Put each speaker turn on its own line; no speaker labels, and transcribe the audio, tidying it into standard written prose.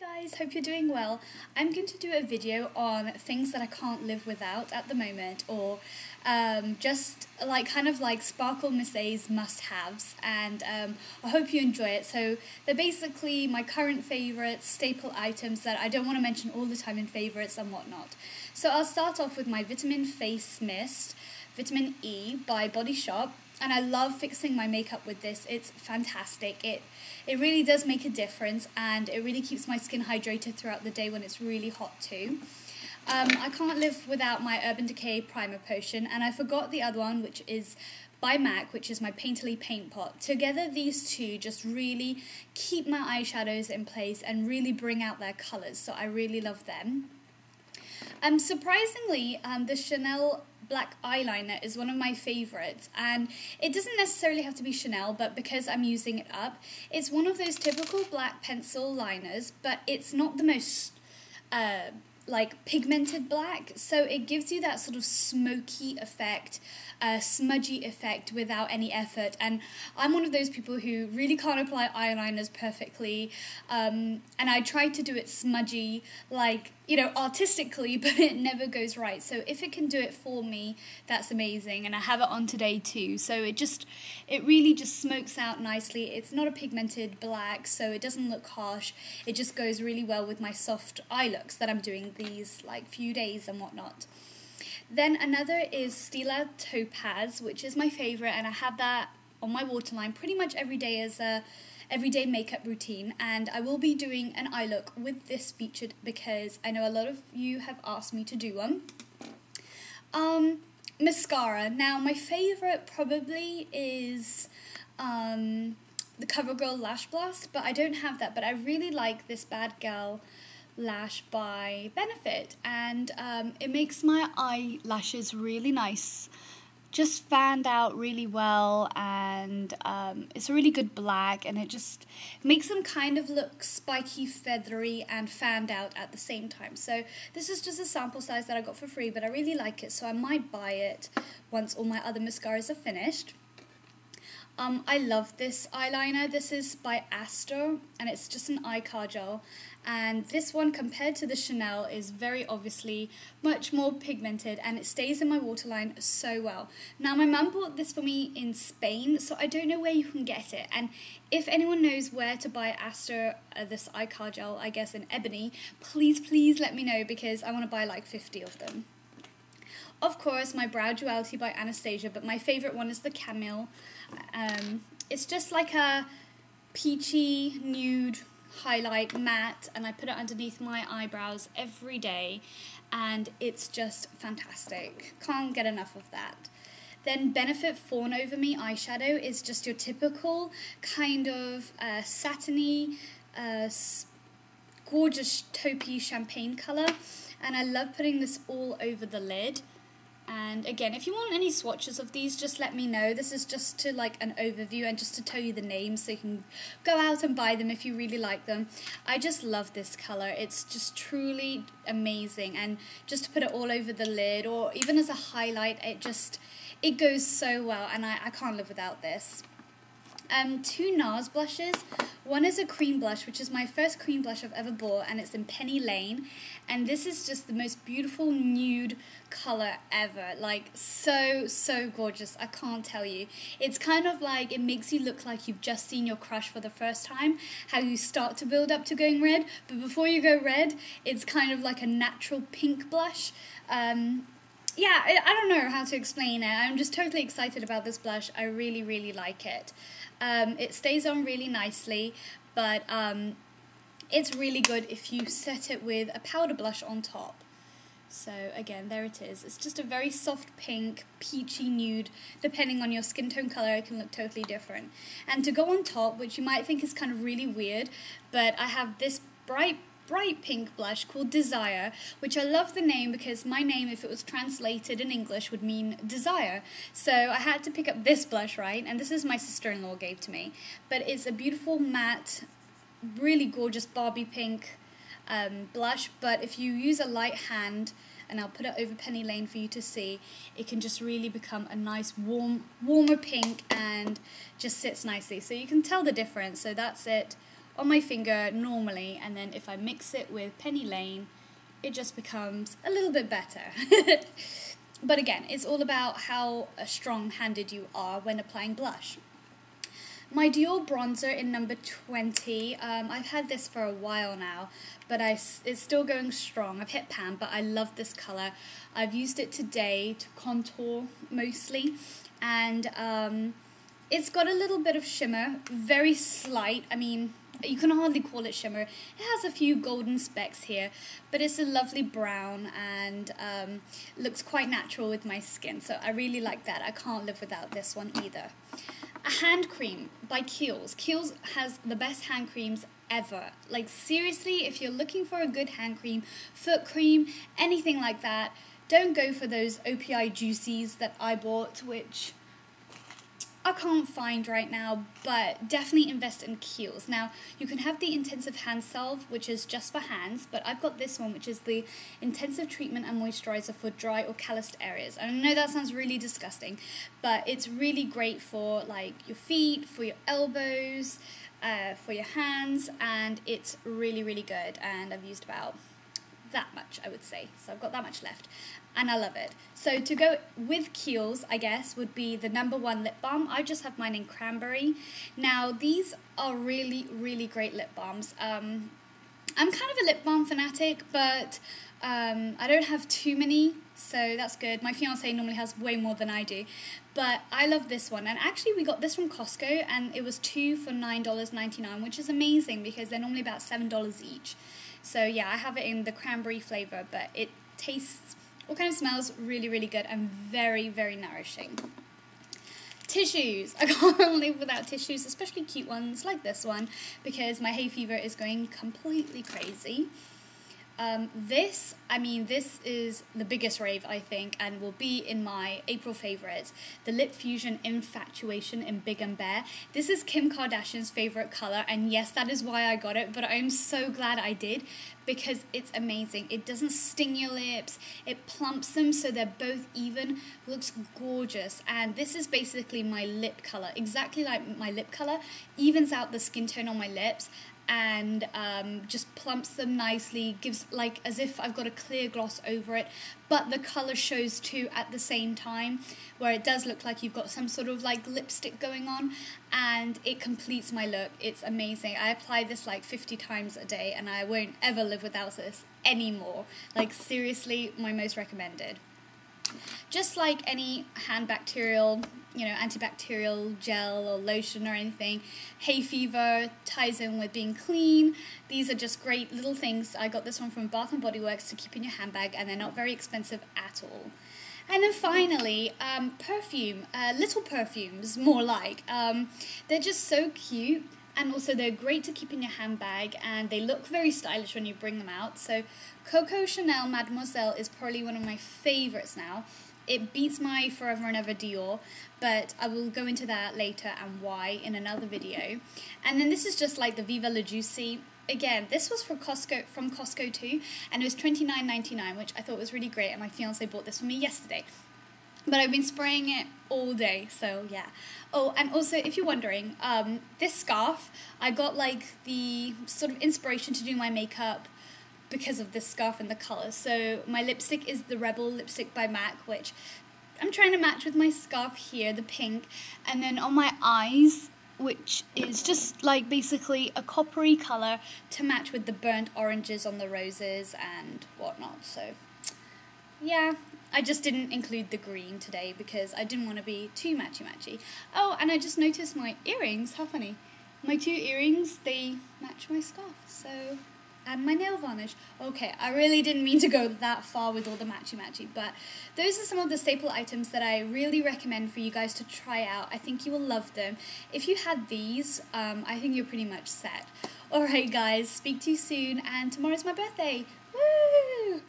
Guys, hope you're doing well. I'm going to do a video on things that I can't live without at the moment, or just kind of like SparklemissA's must-haves, and I hope you enjoy it. So they're basically my current favourite staple items that I don't want to mention all the time in favourites and whatnot. So I'll start off with my Vitamin Face Mist, Vitamin E by Body Shop. And I love fixing my makeup with this. It's fantastic. It really does make a difference, and it really keeps my skin hydrated throughout the day when it's really hot too. I can't live without my Urban Decay Primer Potion, and I forgot the other one, which is by MAC, which is my Painterly Paint Pot. Together, these two just really keep my eyeshadows in place and really bring out their colours, so I really love them. Surprisingly, the Chanel black eyeliner is one of my favourites, and it doesn't necessarily have to be Chanel, but because I'm using it up, it's one of those typical black pencil liners, but it's not the most pigmented black, so it gives you that sort of smoky effect, smudgy effect without any effort. And I'm one of those people who really can't apply eyeliners perfectly, and I try to do it smudgy, artistically, but it never goes right. So if it can do it for me, that's amazing, and I have it on today too. So it really just smokes out nicely. It's not a pigmented black, so it doesn't look harsh. It just goes really well with my soft eye looks that I'm doing these few days and whatnot. Then another is Stila Topaz, which is my favourite, and I have that on my waterline pretty much every day as a everyday makeup routine, and I will be doing an eye look with this featured because I know a lot of you have asked me to do one. Mascara. Now my favourite probably is the CoverGirl Lash Blast, but I don't have that, but I really like this Bad Gal Lash by Benefit, and it makes my eyelashes really nice, just fanned out really well, and it's a really good black, and it just makes them kind of look spiky, feathery, and fanned out at the same time. So this is just a sample size that I got for free, but I really like it, so I might buy it once all my other mascaras are finished. I love this eyeliner. This is by Astor, and it's just an eye kajal. And this one, compared to the Chanel, is very obviously much more pigmented, and it stays in my waterline so well. Now, my mum bought this for me in Spain, so I don't know where you can get it. And if anyone knows where to buy Astor, this eye kajal, I guess in ebony, please let me know, because I want to buy like 50 of them. Of course, my Brow Duality by Anastasia, but my favourite one is the Camille. It's just like a peachy nude highlight matte, and I put it underneath my eyebrows every day, and it's just fantastic. Can't get enough of that. Then Benefit Fawn Over Me eyeshadow is just your typical kind of satiny, gorgeous taupey champagne colour, and I love putting this all over the lid. And again, if you want any swatches of these, just let me know. This is just to an overview and just to tell you the names so you can go out and buy them if you really like them. I just love this colour. It's just truly amazing, and just to put it all over the lid or even as a highlight, it goes so well, and I can't live without this. Two NARS blushes. One is a cream blush, which is my first cream blush I've ever bought, and it's in Penny Lane, and this is just the most beautiful nude colour ever, so gorgeous. I can't tell you. It's kind of it makes you look like you've just seen your crush for the first time, how you start to build up to going red, but before you go red, it's kind of like a natural pink blush. Yeah, I don't know how to explain it. I'm just totally excited about this blush. I really like it. It stays on really nicely, but it's really good if you set it with a powder blush on top. So again, there it is. It's just a very soft pink, peachy nude. Depending on your skin tone color, it can look totally different. And to go on top, which you might think is kind of really weird, but I have this bright pink blush called Desire, which I love the name because my name, if it was translated in English, would mean desire. So I had to pick up this blush, right? And this is my sister-in-law gave to me. But it's a beautiful matte, really gorgeous Barbie pink blush. But if you use a light hand, and I'll put it over Penny Lane for you to see, it can just really become a nice warmer pink and just sits nicely. So you can tell the difference. So that's it on my finger normally, and then if I mix it with Penny Lane, it just becomes a little bit better. But again, it's all about how strong-handed you are when applying blush. My Dior bronzer in number 20, I've had this for a while now, but it's still going strong. I've hit pan, but I love this colour. I've used it today to contour mostly, and it's got a little bit of shimmer, very slight. I mean, you can hardly call it shimmer. It has a few golden specks here, but it's a lovely brown and looks quite natural with my skin, so I really like that. I can't live without this one either. A hand cream by Kiehl's. Kiehl's has the best hand creams ever. Like seriously, if you're looking for a good hand cream, foot cream, anything like that, don't go for those OPI Juicies that I bought, which I can't find right now, but definitely invest in Kiehl's. Now, you can have the Intensive Hand Salve, which is just for hands, but I've got this one, which is the Intensive Treatment and Moisturizer for dry or calloused areas. I know that sounds really disgusting, but it's really great for like your feet, for your elbows, for your hands, and it's really, really good, and I've used about that much, I would say. So I've got that much left, and I love it. So to go with Kiehl's, I guess, would be the #1 lip balm. I just have mine in cranberry. Now, these are really, really great lip balms. I'm kind of a lip balm fanatic, but I don't have too many, so that's good. My fiance normally has way more than I do, but I love this one. And actually, we got this from Costco, and it was 2 for $9.99, which is amazing because they're normally about $7 each. So yeah, I have it in the cranberry flavour, but it tastes, or kind of smells really, really good and very, very nourishing. Tissues. I can't live without tissues, especially cute ones like this one, because my hay fever is going completely crazy. This is the biggest rave, I think, and will be in my April favourites. The Lip Fusion Infatuation in Big and Bare. This is Kim Kardashian's favourite colour, and yes, that is why I got it, but I'm so glad I did, because it's amazing. It doesn't sting your lips, it plumps them so they're both even, looks gorgeous, and this is basically my lip colour, exactly like my lip colour, evens out the skin tone on my lips, and just plumps them nicely, gives like as if I've got a clear gloss over it, but the colour shows too at the same time, where it does look like you've got some sort of like lipstick going on, and it completes my look. It's amazing. I apply this like 50 times a day, and I won't ever live without this anymore. Like seriously, my most recommended. Just like any hand bacterial, antibacterial gel or lotion or anything, hay fever ties in with being clean. These are just great little things. I got this one from Bath & Body Works to keep in your handbag, and they're not very expensive at all. And then finally, perfume, little perfumes, more like. They're just so cute, and also they're great to keep in your handbag, and they look very stylish when you bring them out. So Coco Chanel Mademoiselle is probably one of my favourites now. It beats my Forever and Ever Dior, but I will go into that later and why in another video. And then this is just like the Viva La Juicy. Again, this was from Costco too, and it was $29.99, which I thought was really great, and my fiance bought this for me yesterday. But I've been spraying it all day, so yeah. Oh, and also, if you're wondering, this scarf, I got like the sort of inspiration to do my makeup because of this scarf and the colour. So my lipstick is the Rebel lipstick by MAC, which I'm trying to match with my scarf here, the pink. And then on my eyes, which is just like basically a coppery colour to match with the burnt oranges on the roses and whatnot. So yeah, I just didn't include the green today because I didn't want to be too matchy-matchy. Oh, and I just noticed my earrings, how funny. My 2 earrings, they match my scarf, so... And my nail varnish. Okay, I really didn't mean to go that far with all the matchy-matchy, but those are some of the staple items that I really recommend for you guys to try out. I think you will love them. If you had these, I think you're pretty much set. Alright guys, speak to you soon, and tomorrow's my birthday. Woo!